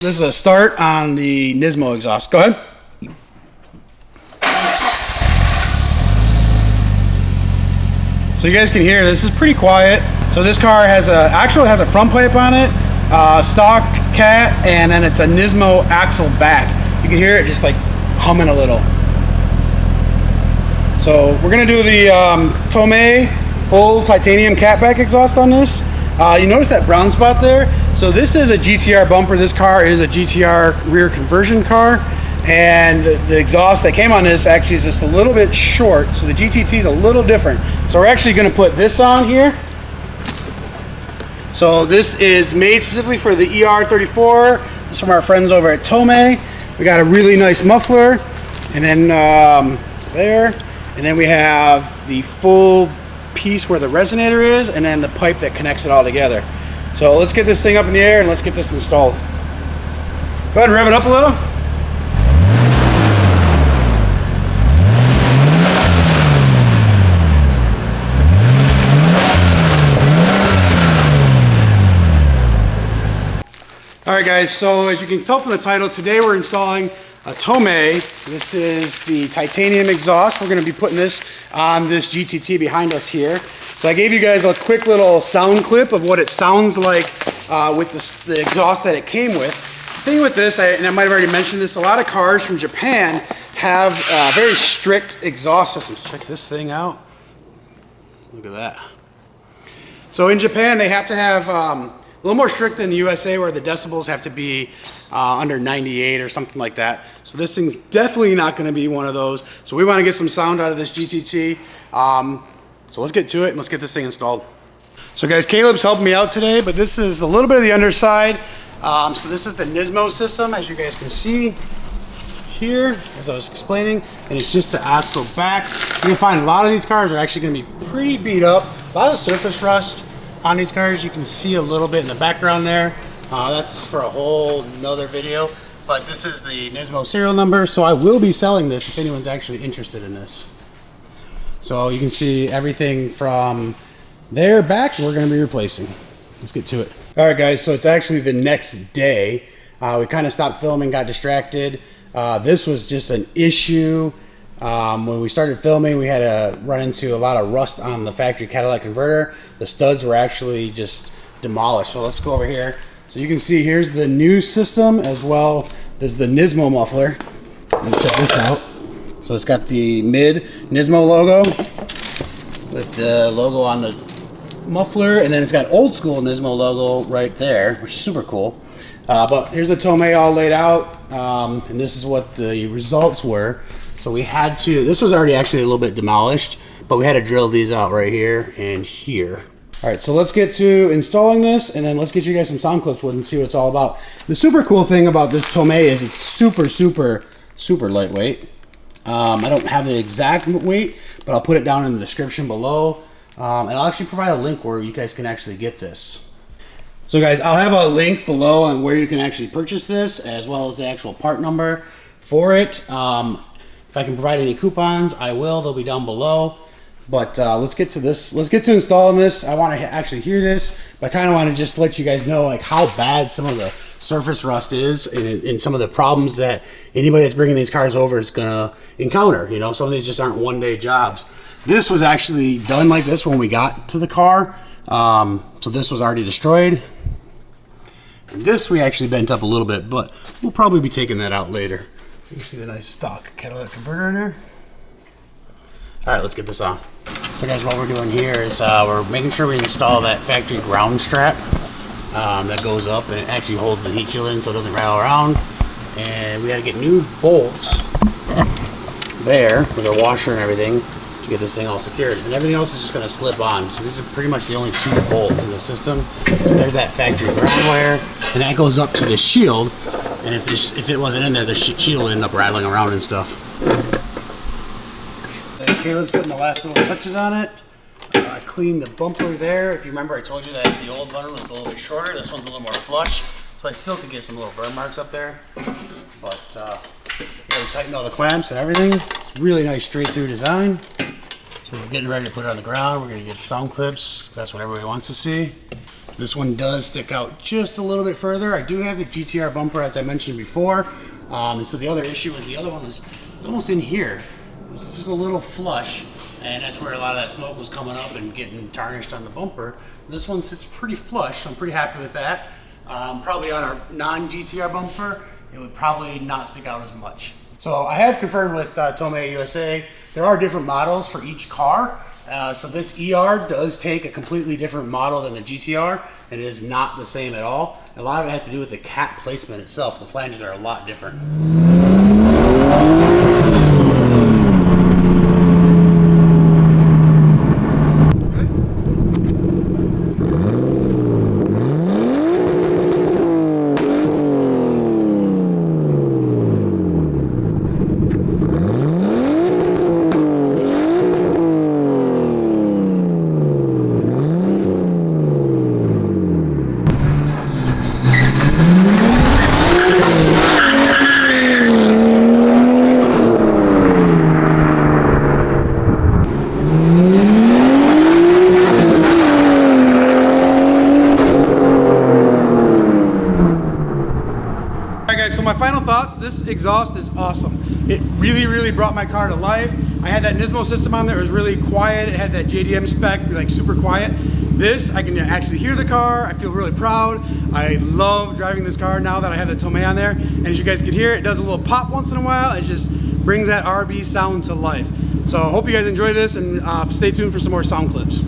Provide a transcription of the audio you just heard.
This is a start on the Nismo exhaust. Go ahead. So you guys can hear this is pretty quiet. So this car has actually has a front pipe on it, stock cat, and then it's a Nismo axle back. You can hear it just like humming a little. So we're gonna do the Tomei full titanium catback exhaust on this. You notice that brown spot there? So this is a GTR bumper. This car is a GTR rear conversion car, and the exhaust that came on this actually is just a little bit short, so the GTT is a little different. So we're actually going to put this on here. So this is made specifically for the R34. This is from our friends over at Tomei. We got a really nice muffler, and then there, and then we have the full piece where the resonator is, and then the pipe that connects it all together. So let's get this thing up in the air and let's get this installed. Go ahead and rev it up a little. All right guys, so as you can tell from the title, today we're installing a Tomei. This is the titanium exhaust. We're going to be putting this on this GTT behind us here. So I gave you guys a quick little sound clip of what it sounds like with the exhaust that it came with. The thing with this, and I might have already mentioned this, a lot of cars from Japan have very strict exhaust systems. Check this thing out. Look at that. So in Japan, they have to have a little more strict than the USA, where the decibels have to be under 98 or something like that. So this thing's definitely not going to be one of those. So we want to get some sound out of this GTT. So let's get to it and let's get this thing installed. So guys, Caleb's helping me out today, but this is a little bit of the underside. So this is the Nismo system, as you guys can see here, as I was explaining, and it's just the axle back. You can find a lot of these cars are actually going to be pretty beat up. A lot of surface rust on these cars. You can see a little bit in the background there. That's for a whole nother video, but this is the Nismo serial number, so I will be selling this if anyone's actually interested in this. So you can see everything from there back we're going to be replacing. Let's get to it. All right guys, so it's actually the next day. We kind of stopped filming, got distracted. This was just an issue. When we started filming, we had to run into a lot of rust on the factory catalytic converter. The studs were actually just demolished. So let's go over here. So you can see here's the new system, as well as the Nismo muffler. Let me check this out. So it's got the mid Nismo logo with the logo on the muffler, and then it's got old school Nismo logo right there, which is super cool. But here's the Tomei all laid out, and this is what the results were. So we had to, this was already actually a little bit demolished, but we had to drill these out right here and here. All right, so let's get to installing this, and then let's get you guys some sound clips with and see what it's all about. The super cool thing about this Tomei is it's super, super, super lightweight. I don't have the exact weight, but I'll put it down in the description below. And I'll actually provide a link where you guys can actually get this. So guys, I'll have a link below on where you can actually purchase this, as well as the actual part number for it. If I can provide any coupons, I will. They'll be down below. But let's get to this. Let's get to installing this. I want to actually hear this, but I kind of want to just let you guys know like how bad some of the surface rust is, and some of the problems that anybody that's bringing these cars over is gonna encounter. You know, some of these just aren't one-day jobs. This was actually done like this when we got to the car. So this was already destroyed. And this we actually bent up a little bit, but we'll probably be taking that out later. You can see the nice stock catalytic converter in there. All right, let's get this on. So guys, what we're doing here is we're making sure we install that factory ground strap that goes up, and it actually holds the heat shield in so it doesn't rattle around. And we got to get new bolts there with our washer and everything to get this thing all secured. And everything else is just going to slip on. So these are pretty much the only two bolts in the system. So there's that factory ground wire, and that goes up to the shield. And if it wasn't in there, the shield would end up rattling around and stuff. Caleb's putting the last little touches on it. I cleaned the bumper there. If you remember, I told you that the old one was a little bit shorter. This one's a little more flush. So I still could get some little burn marks up there. But we tightened all the clamps and everything. It's really nice straight through design. So we're getting ready to put it on the ground. We're going to get sound clips. That's what everybody wants to see. This one does stick out just a little bit further. I do have the GTR bumper, as I mentioned before. And so the other issue was the other one was almost in here. It was just a little flush, and that's where a lot of that smoke was coming up and getting tarnished on the bumper. This one sits pretty flush, so I'm pretty happy with that. Probably on a non-GTR bumper, it would probably not stick out as much. So I have confirmed with Tomei USA, there are different models for each car. So this ER does take a completely different model than the GTR. It is not the same at all. A lot of it has to do with the cap placement itself. The flanges are a lot different. So my final thoughts, this exhaust is awesome. It really brought my car to life. I had that Nismo system on there, it was really quiet. It had that JDM spec, like super quiet. This, I can actually hear the car. I feel really proud. I love driving this car now that I have the Tomei on there. And as you guys can hear, it does a little pop once in a while. It just brings that RB sound to life. So I hope you guys enjoyed this, and stay tuned for some more sound clips.